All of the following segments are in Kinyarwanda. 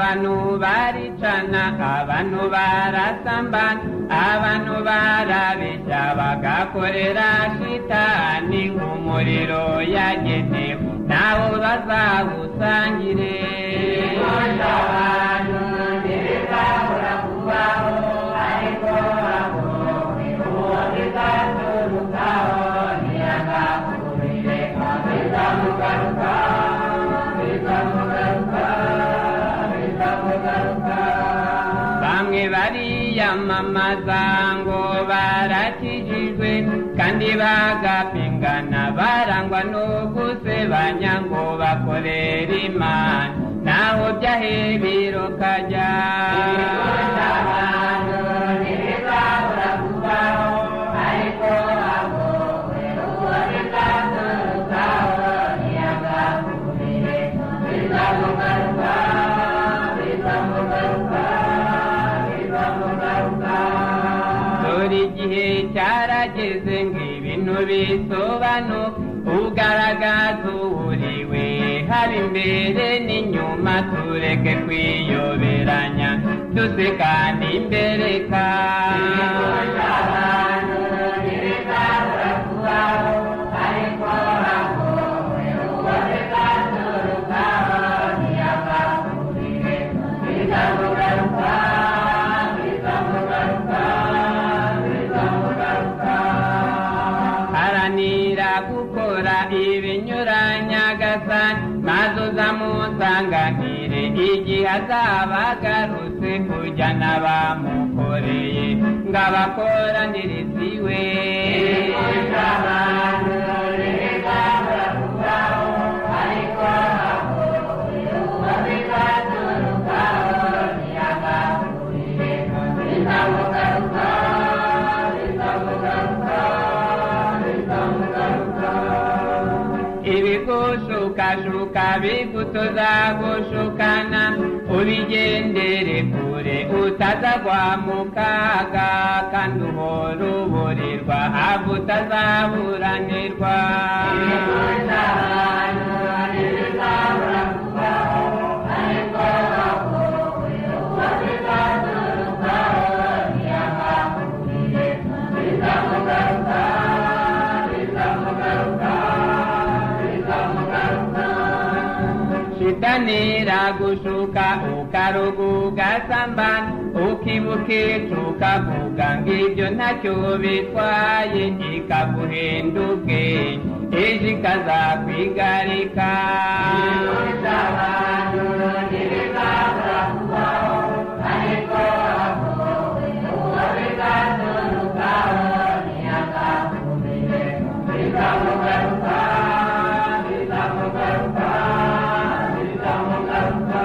abantu baricana, abantu barasambana, abantu barabeshya bagakorera shitani nk'umuriro yagenewe nabo bazawusangire. Abantu ntibizabura kubaho, ariko abo uwo bizaturukaho ntiyagakurire, bizamugaruka, bizamugaruka, bizamugaruka. Bamwe bariyamamaza ngo barakijijwe, kandi bagapingana barangwa no gusebanya ngo bakorera Imana, naho byahebiro kajya. Abantu ntibizabura kubaho, ariko abo uwo bizaturukaho ntiyagakurire, bizamugaruka, bizamugaruka, bizamugaruka. Dore igihe cyarageze ngo ibintu bisobanuke, ugaragaza uriwe haba imbere n'inyuma, tureke kwiyoberanya dusekana imbereka. Abantu ntibizabura kubaho, ariko abo uwo bizaturukaho ntiyagakurire, bizamugaruka, bizamugaruka, bizamugaruka. Haranira gukora ibinyuranya Nyagasani, maze uzamusanganire igihe azaba agarutse kujyana abamukoreye ngo abakoranirize iwe. Abantu ntibizabura kubaho, ariko abo uwo bizaturukaho ntiyagakurire, bizamugaruka, bizamugaruka, bizamugaruka. Ibigushukashuka bigutoza gushukana, ubigendere kure utazagwa mu kaga, kandi uhora uburirwa haba utazaburanirwa. Abantu ntibizabura kubaho, ariko abo uwo bizaturukaho ntiyagakurire, bizamugaruka, bizamugaruka, bizamugaruka. Shitani iragushuka ukaruga ugasambana, ukibuka ukavuga ngo ibyo ntacyo bitwaye, ikaguhenda ubwenge ejo ikazakwigarika. Abantu ntibizabura kubaho, ariko abo uwo bizaturukaho ntiyagakurire, bizamugaruka, bizamugaruka, bizamugaruka.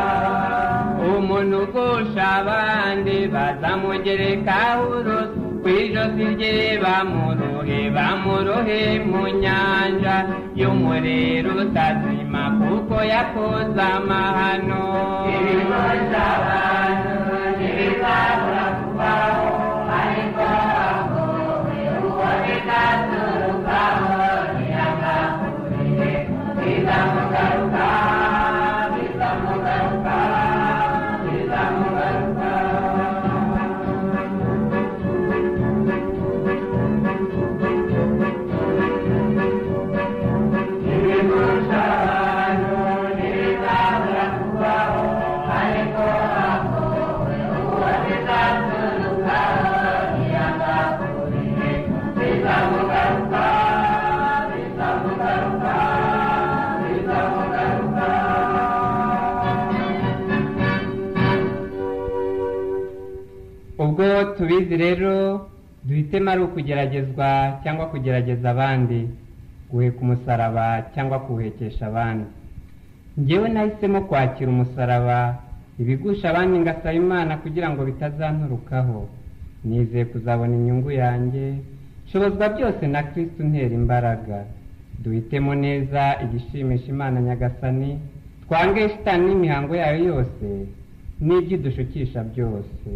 Umuntu ugusha abandi bazamugerekaho urusi, kw'ijosi rye bamurohe mu nyanja y'umuriro utazima, kuko yakoze amahano. Abantu ntibizabura kubaho, ariko abo uwo bizaturukaho ntiyagakurire, bizamugaruka, bizamugaruka, bizamugaruka. Ubwo tubizi rero, duhitemo ari ukugeragezwa cyangwa kugerageza abandi, guheka umusaraba cyangwa kuwuhekesha abandi. Njyewe nahisemo kwakira umusaraba, ibigusha abandi ngasaba Imana kugira ngo bitazanturukaho. Nizeye kuzabona inyungu yanjye, shobozwa byose na Kristo untera imbaraga. Duhitemo neza igishimisha Imana Nyagasani, twange shitani n'imihango yayo yose n'ibyo dushukisha byose.